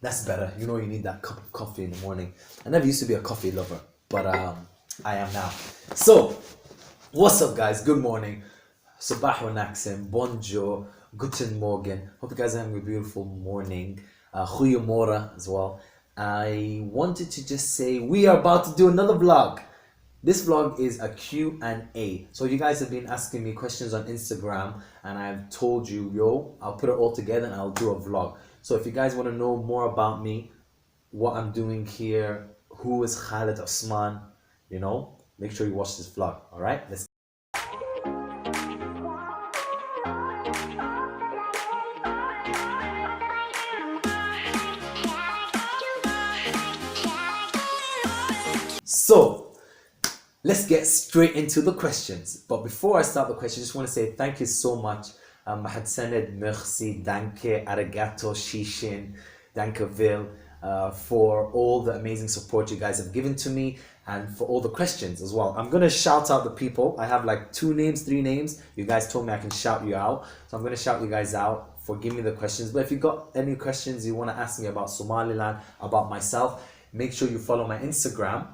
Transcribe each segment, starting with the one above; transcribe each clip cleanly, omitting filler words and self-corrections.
That's better. You know you need that cup of coffee in the morning. I never used to be a coffee lover, but I am now. So, what's up guys? Good morning. Sabah wa Naksim, bonjour, guten morgen. Hope you guys are having a beautiful morning. Goeiemorgen as well. I wanted to just say we are about to do another vlog. This vlog is a Q&A. So you guys have been asking me questions on Instagram and I've told you, I'll put it all together and I'll do a vlog. So if you guys want to know more about me, what I'm doing here, who is Khaled Osman, make sure you watch this vlog. All right, let's. So let's get straight into the questions. But before I start the questions, I just want to say thank you so much. Mahad Sened, merci, danke, arigato, shishin, danke vil, for all the amazing support you guys have given to me and for all the questions as well. I'm going to shout out the people. I have like 2 names, 3 names. You guys told me I can shout you out. So I'm going to shout you guys out for giving me the questions. But if you got any questions you want to ask me about Somaliland, about myself, make sure you follow my Instagram.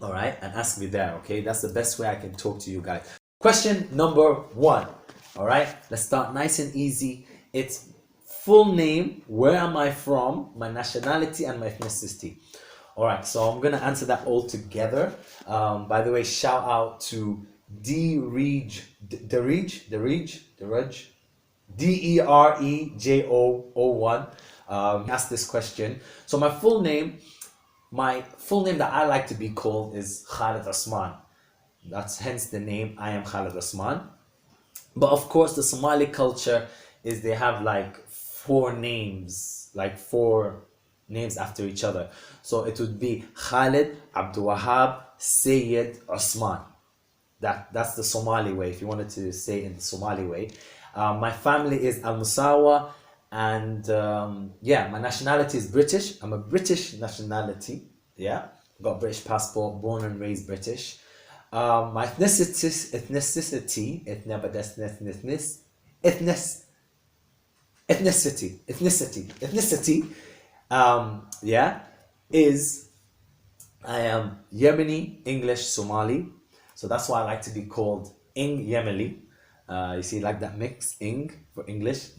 All right, and ask me there. Okay, that's the best way I can talk to you guys. Question number 1. All right, let's start nice and easy. It's full name, where am I from, my nationality, and my ethnicity. All right, so I'm gonna answer that all together. By the way, shout out to Derejo01. Asked this question. So my full name that I like to be called is Khaled Osman. That's hence the name, I am Khaled Osman. But of course, the Somali culture is they have like 4 names, after each other. So it would be Khaled, Abdul Wahab, Sayyid, Osman. That's the Somali way, if you wanted to say it in the Somali way. My family is Al Musawa, and my nationality is British. I'm a British nationality. Got a British passport, born and raised British. My ethnicity is I am Yemeni, English, Somali. So that's why I like to be called Ing Yemeni. You see, like that mix, Ing for English,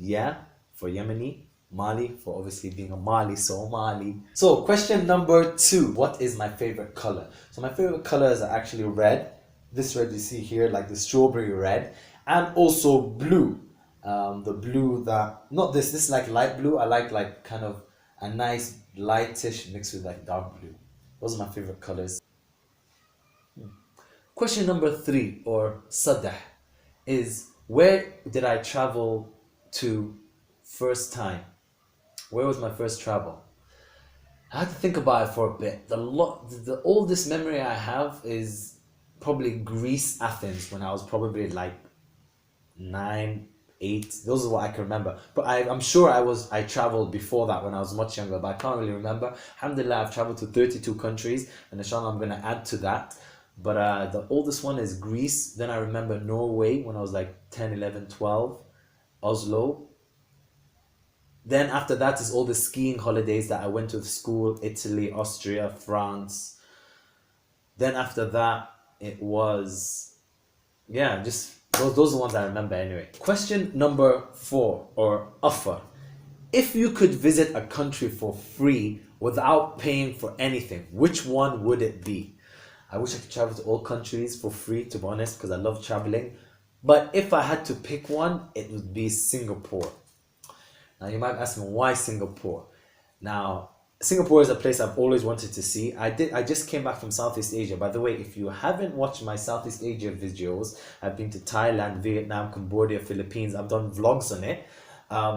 for Yemeni, Mali for obviously being a Mali, Somali. So question number 2, what is my favorite color? So my favorite colors are actually red. This red you see here, like the strawberry red, and also blue. The blue not this is like light blue. I like kind of a nice lightish mixed with like dark blue. Those are my favorite colors. Question number 3, or Sadah, is where did I travel to first time? Where was my first travel? I had to think about it for a bit. The oldest memory I have is probably Greece, Athens, when I was probably like 9, 8. Those are what I can remember. But I'm sure I traveled before that when I was much younger, but I can't really remember. Alhamdulillah, I've traveled to 32 countries, and inshallah I'm going to add to that. But the oldest one is Greece. Then I remember Norway when I was like 10, 11, 12. Oslo. Then after that is all the skiing holidays that I went to school, Italy, Austria, France. Then after that, it was, just those are the ones I remember anyway. Question number 4, or offer. If you could visit a country for free without paying for anything, which one would it be? I wish I could travel to all countries for free, to be honest, because I love traveling. But if I had to pick one, it would be Singapore. Now you might ask me, why Singapore? Now, Singapore is a place I've always wanted to see. I just came back from Southeast Asia. By the way, if you haven't watched my Southeast Asia videos, I've been to Thailand, Vietnam, Cambodia, Philippines. I've done vlogs on it.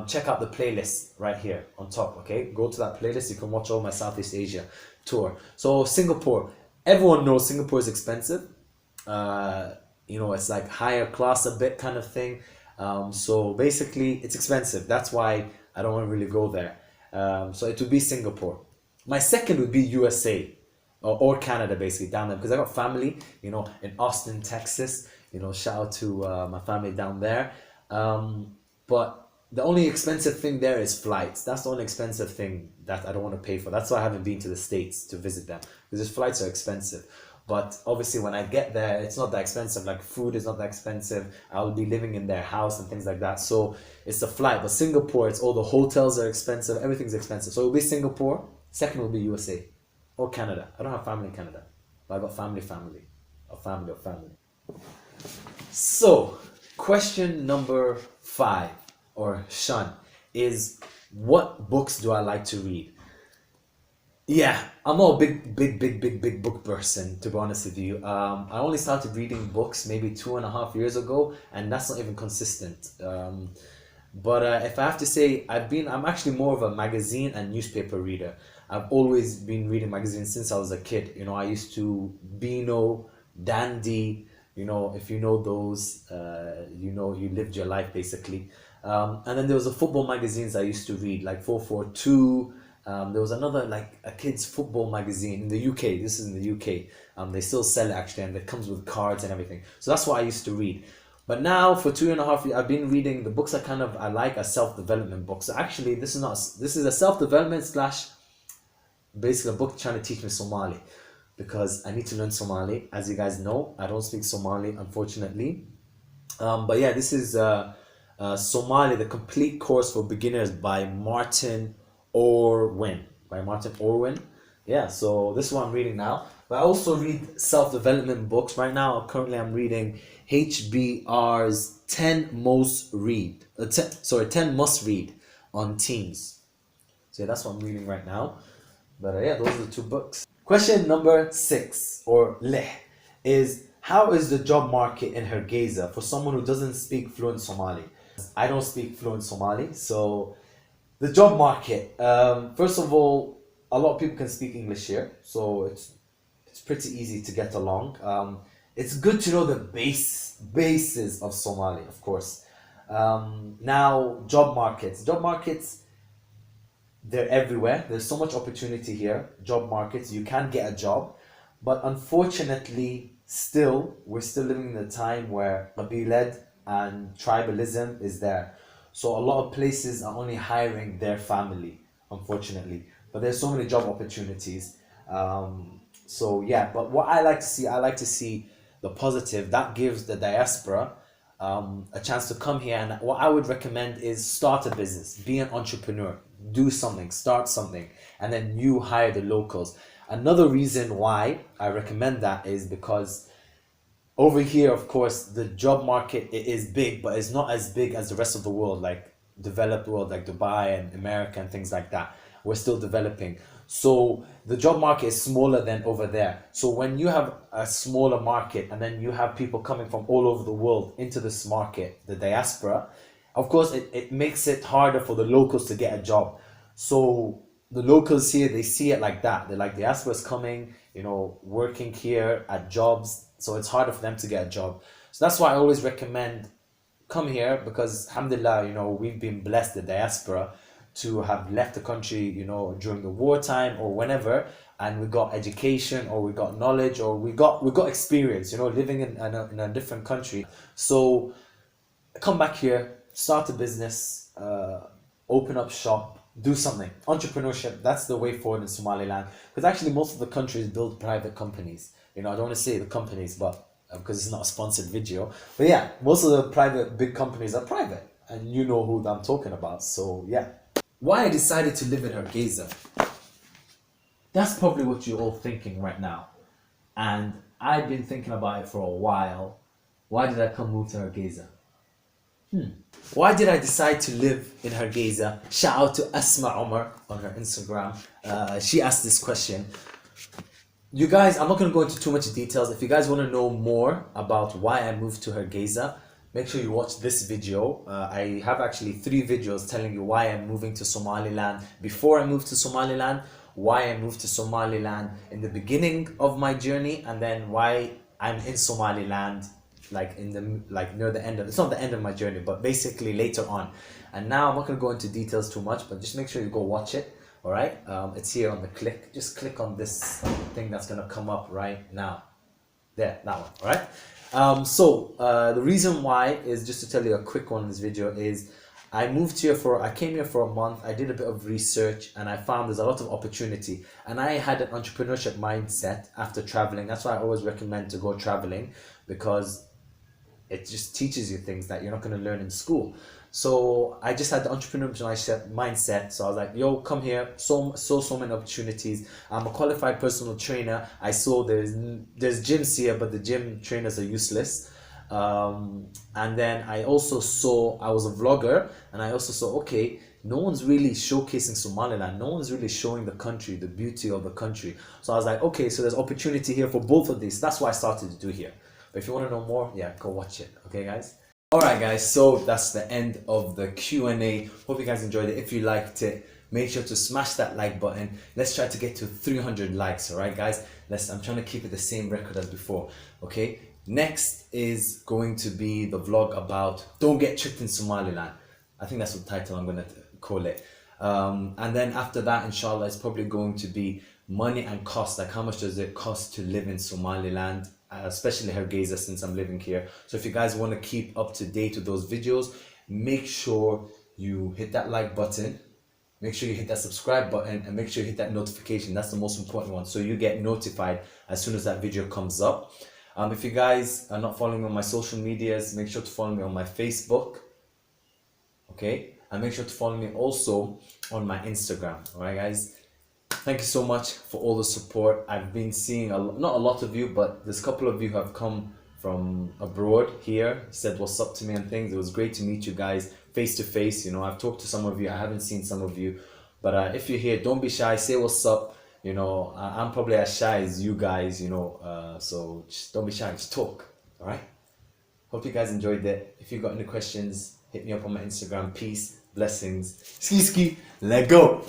Check out the playlist right here on top, okay? Go to that playlist. You can watch all my Southeast Asia tour. So Singapore, everyone knows Singapore is expensive. It's like higher class a bit kind of thing. So basically it's expensive. That's why I don't want to really go there. So it would be Singapore. My second would be USA or Canada, basically, down there, because I got family, in Austin, Texas. Shout out to my family down there. But the only expensive thing there is flights. That's the only expensive thing that I don't want to pay for. That's why I haven't been to the States to visit them, because the flights are expensive. But obviously, when I get there, it's not that expensive. Like food is not that expensive. I'll be living in their house and things like that. So it's the flight. But Singapore, it's all the hotels are expensive. Everything's expensive. So it'll be Singapore. Second will be USA or Canada. I don't have family in Canada, but I got family, a family of family. So, question number 5, or Shan, is what books do I like to read? Yeah, I'm not a big book person, to be honest with you. I only started reading books maybe 2.5 years ago, and that's not even consistent. But if I have to say, I'm actually more of a magazine and newspaper reader. I've always been reading magazines since I was a kid. I used to Beano, Dandy. If you know those, you lived your life basically. And then there was the football magazines I used to read, like 442. There was another, like a kids football magazine in the UK. This is in the UK. They still sell it actually, and it comes with cards and everything. So that's what I used to read. But now for 2.5 years, I've been reading the books I like are self-development books. So actually, this is a self-development slash basically a book trying to teach me Somali, because I need to learn Somali. As you guys know, I don't speak Somali, unfortunately. But yeah, this is Somali, the complete course for beginners by Martin Orwin. Yeah, so this is what I'm reading now. But I also read self-development books. Right now, currently I'm reading HBR's 10 must read on teens. So yeah, that's what I'm reading right now. But yeah, those are the 2 books. Question number 6, or leh, is how is the job market in Hargeisa for someone who doesn't speak fluent Somali? I don't speak fluent Somali, so the job market. First of all, a lot of people can speak English here, so it's pretty easy to get along. It's good to know the bases of Somali, of course. Now, job markets. They're everywhere. There's so much opportunity here. Job markets, you can get a job, but unfortunately, we're still living in a time where qabilad and tribalism is there. So a lot of places are only hiring their family, unfortunately. But there's so many job opportunities. So yeah, but what I like to see the positive that gives the diaspora a chance to come here. And what I would recommend is start a business, be an entrepreneur, do something, start something, and then you hire the locals. Another reason why I recommend that is because over here, of course, the job market is big, but it's not as big as the rest of the world, like developed world, like Dubai and America and things like that. We're still developing. So the job market is smaller than over there. So when you have a smaller market and then you have people coming from all over the world into this market, the diaspora, of course, it makes it harder for the locals to get a job. So the locals here, they see it like that. They're like, diaspora's coming, working here at jobs. So it's harder for them to get a job. So that's why I always recommend come here, because alhamdulillah, we've been blessed, the diaspora, to have left the country, during the wartime or whenever, and we got education, or we got knowledge, or we got experience, living in a different country. So come back here, start a business, open up shop, do something. Entrepreneurship, that's the way forward in Somaliland, because actually most of the countries build private companies. I don't want to say the companies, but because it's not a sponsored video, but yeah, most of the private big companies are private, and you know who I'm talking about. So yeah, why I decided to live in Hargeisa, that's probably what you're all thinking right now, and I've been thinking about it for a while. Why did I move to Hargeisa? Why did I decide to live in Hargeisa? Shout out to Asma Omar on her Instagram. She asked this question. You guys, I'm not going to go into too much details. If you guys want to know more about why I moved to Hargeisa, make sure you watch this video. I have actually 3 videos telling you why I'm moving to Somaliland, before I moved to Somaliland, why I moved to Somaliland in the beginning of my journey, and then why I'm in Somaliland near the end of, it's not the end of my journey, but basically later on. And now I'm not going to go into details too much, but just make sure you go watch it. All right, it's here on the click. Just click on this thing that's gonna come up right now. There, that one. All right. So the reason why is just to tell you a quick one in this video is I came here for a month. I did a bit of research and I found there's a lot of opportunity. And I had an entrepreneurship mindset after traveling. That's why I always recommend to go traveling, because it just teaches you things that you're not going to learn in school. So I just had the entrepreneurship mindset. So I was like, yo, come here. So many opportunities. I'm a qualified personal trainer. I saw there's gyms here, but the gym trainers are useless. And then I also saw, I was a vlogger, and I also saw, okay, no one's really showcasing Somaliland. No one's really showing the country, the beauty of the country. So I was like, okay, so there's opportunity here for both of these. That's why I started to do here. But if you want to know more, yeah, go watch it. Okay, guys? Alright, guys, so that's the end of the Q&A. Hope you guys enjoyed it. If you liked it, make sure to smash that like button. Let's try to get to 300 likes, alright, guys? I'm trying to keep it the same record as before, okay? Next is going to be the vlog about don't get tricked in Somaliland. I think that's the title I'm going to call it. And then after that, inshallah, it's probably going to be money and cost. Like, how much does it cost to live in Somaliland? Especially Hargeisa, since I'm living here. So if you guys want to keep up to date with those videos, make sure you hit that like button, make sure you hit that subscribe button, and make sure you hit that notification. That's the most important one, so you get notified as soon as that video comes up. If you guys are not following me on my social medias, make sure to follow me on my Facebook, okay, and make sure to follow me also on my Instagram. All right, guys, thank you so much for all the support. I've been seeing not a lot of you, but there's a couple of you who have come from abroad here, said what's up to me and things. It was great to meet you guys face to face. You know, I've talked to some of you, I haven't seen some of you, but if you're here, don't be shy, say what's up. You know, I'm probably as shy as you guys, you know, so just don't be shy, just talk. All right, hope you guys enjoyed it. If you got any questions, hit me up on my Instagram. Peace, blessings, ski, let go.